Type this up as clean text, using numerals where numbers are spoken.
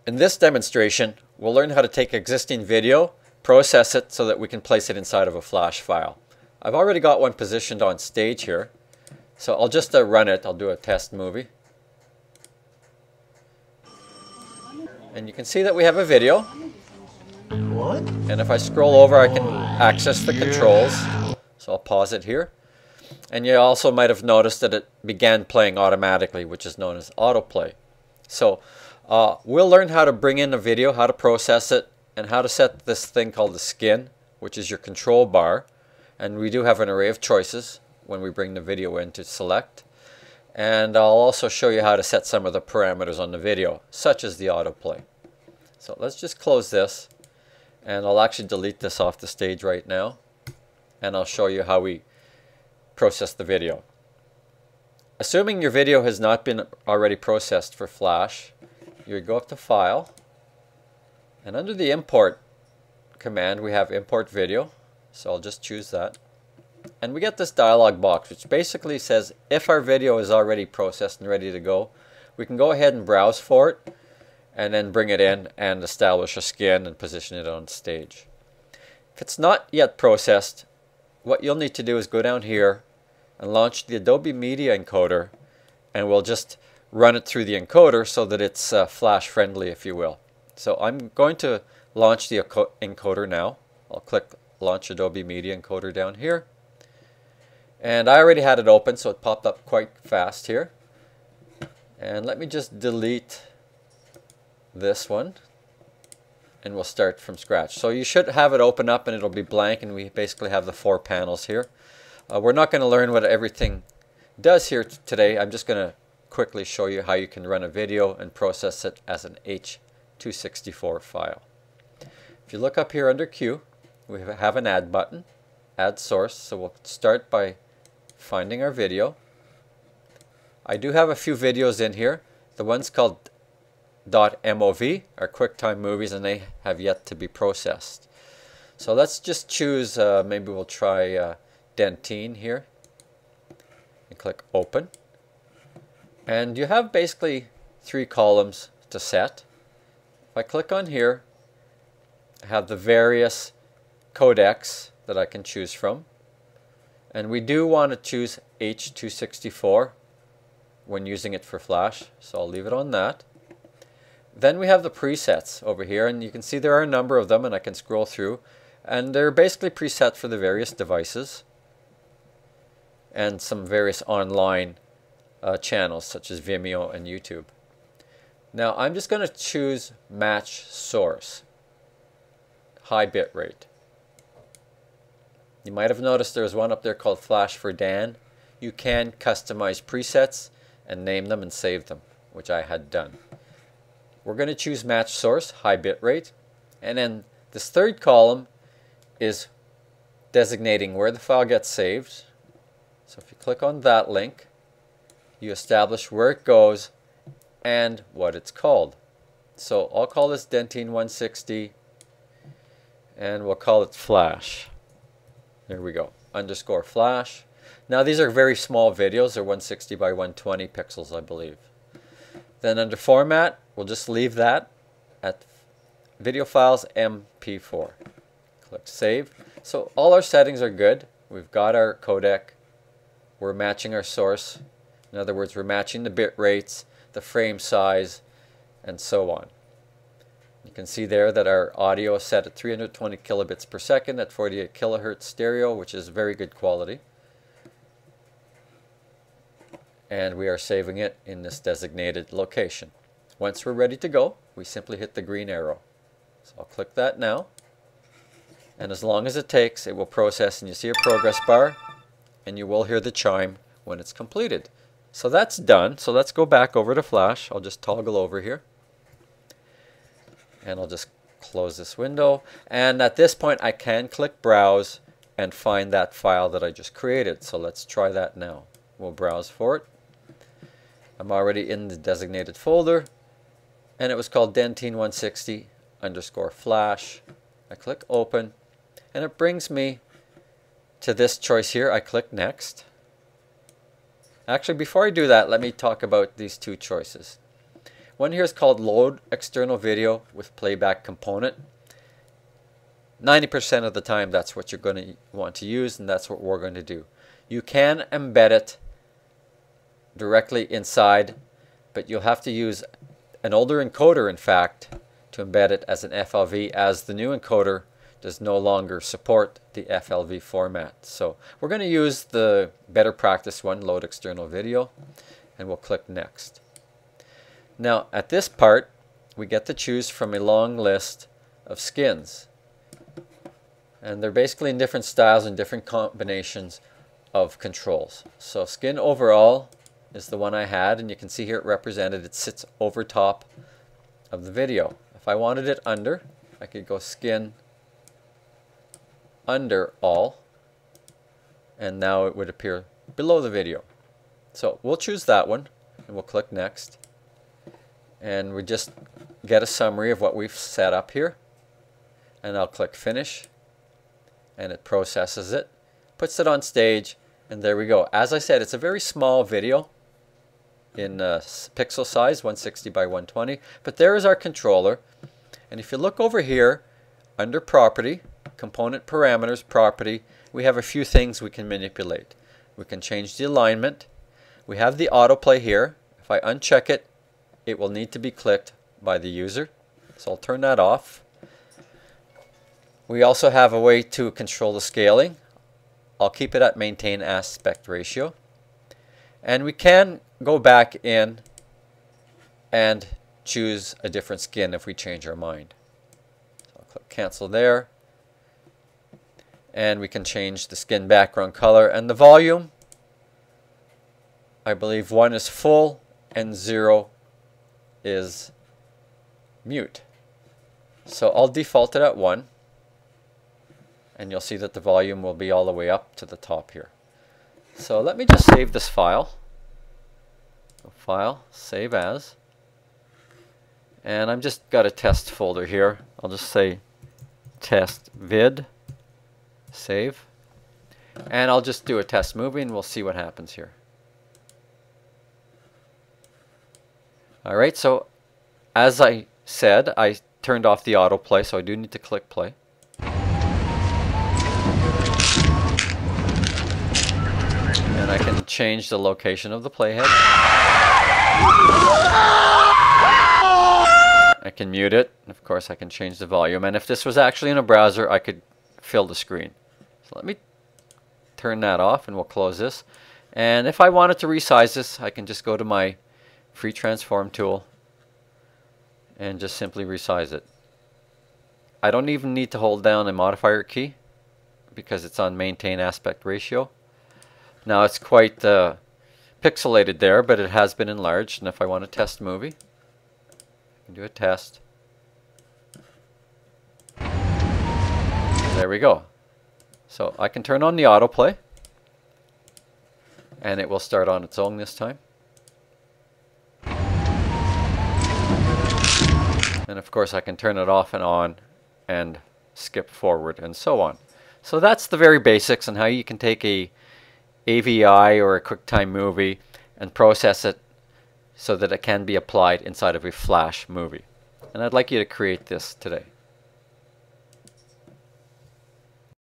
In this demonstration, we'll learn how to take existing video, process it so that we can place it inside of a Flash file. I've already got one positioned on stage here, so I'll just run it. I'll do a test movie. And you can see that we have a video. What? And if I scroll over, I can access the controls. So I'll pause it here. And you also might have noticed that it began playing automatically, which is known as autoplay. So we'll learn how to bring in a video, how to process it, and how to set this thing called the skin, which is your control bar. And we do have an array of choices when we bring the video in to select. And I'll also show you how to set some of the parameters on the video, such as the autoplay. So let's just close this. And I'll actually delete this off the stage right now. And I'll show you how we process the video. Assuming your video has not been already processed for Flash, you would go up to File. And under the Import command, we have Import Video. So I'll just choose that. And we get this dialog box, which basically says if our video is already processed and ready to go, we can go ahead and browse for it and then bring it in and establish a skin and position it on stage. If it's not yet processed, what you'll need to do is go down here and launch the Adobe Media Encoder, and we'll just run it through the encoder so that it's Flash friendly, if you will. So I'm going to launch the encoder now. I'll click Launch Adobe Media Encoder down here. And I already had it open, so it popped up quite fast here. And let me just delete this one, and we'll start from scratch. So you should have it open up and it'll be blank, and we basically have the 4 panels here. We're not going to learn what everything does here today. I'm just going to quickly show you how you can run a video and process it as an H.264 file. If you look up here under Q, we have an add button, add source. So we'll start by finding our video. I do have a few videos in here. The one's called .mov are QuickTime movies, and they have yet to be processed. So let's just choose, maybe we'll try Dentine here, and click Open. And you have basically 3 columns to set. If I click on here, I have the various codecs that I can choose from. And we do want to choose H.264 when using it for Flash, so I'll leave it on that. Then we have the presets over here, and you can see there are a number of them, and I can scroll through, and they're basically preset for the various devices and some various online channels such as Vimeo and YouTube. Now I'm just going to choose Match Source, high bit rate. You might have noticed there's one up there called Flash for Dan. You can customize presets and name them and save them, which I had done. We're going to choose Match Source, high bit rate, and then this third column is designating where the file gets saved. So if you click on that link, you establish where it goes and what it's called. So I'll call this Dentine 160, and we'll call it Flash. There we go, underscore Flash. Now these are very small videos. They're 160 by 120 pixels, I believe. Then under Format, we'll just leave that at Video Files MP4. Click Save. So all our settings are good. We've got our codec. We're matching our source. In other words, we're matching the bit rates, the frame size, and so on. You can see there that our audio is set at 320 kilobits per second at 48 kilohertz stereo, which is very good quality. And we are saving it in this designated location. Once we're ready to go, we simply hit the green arrow. So I'll click that now. And as long as it takes, it will process, and you see a progress bar, and you will hear the chime when it's completed. So that's done. So let's go back over to Flash. I'll just toggle over here. And I'll just close this window. And at this point, I can click Browse and find that file that I just created. So let's try that now. We'll browse for it. I'm already in the designated folder, and it was called Dentine 160 underscore Flash. I click Open, and it brings me to this choice here. I click Next. Actually, before I do that, let me talk about these 2 choices. One here is called Load External Video with Playback Component. 90% of the time that's what you're going to want to use, and that's what we're going to do. You can embed it directly inside, but you'll have to use an older encoder, in fact, to embed it as an FLV, as the new encoder does no longer support the FLV format. So we're going to use the better practice one, Load External Video, and we'll click Next. Now at this part, we get to choose from a long list of skins. And they're basically in different styles and different combinations of controls. So skin overall is the one I had, and you can see here it represented, it sits over top of the video. If I wanted it under, I could go skin under all, and now it would appear below the video. So we'll choose that one, and we'll click Next. And we just get a summary of what we've set up here. And I'll click Finish, and it processes it, puts it on stage, and there we go. As I said, it's a very small video in pixel size, 160 by 120, but there is our controller. And if you look over here under Property, Component Parameters, Property, we have a few things we can manipulate. We can change the alignment. We have the autoplay here. If I uncheck it, it will need to be clicked by the user, so I'll turn that off. We also have a way to control the scaling. I'll keep it at maintain aspect ratio. And we can go back in and choose a different skin if we change our mind. So I'll click cancel there. And we can change the skin background color and the volume. I believe 1 is full and 0 is mute. So I'll default it at 1. And you'll see that the volume will be all the way up to the top here. So let me just save this file. File, save as. And I've just got a test folder here. I'll just say test vid, save. And I'll just do a test movie and we'll see what happens here. Alright, so as I said, I turned off the autoplay, so I do need to click play. And I can change the location of the playhead. I can mute it. Of course, I can change the volume. And if this was actually in a browser, I could fill the screen. So let me turn that off and we'll close this. And if I wanted to resize this, I can just go to my free transform tool and just simply resize it. I don't even need to hold down a modifier key because it's on maintain aspect ratio. Now it's quite pixelated there, but it has been enlarged. And if I want to test movie, I can do a test. There we go. So I can turn on the autoplay, and it will start on its own this time. And of course I can turn it off and on and skip forward and so on. So that's the very basics on how you can take a AVI or a QuickTime movie and process it so that it can be applied inside of a Flash movie. And I'd like you to create this today.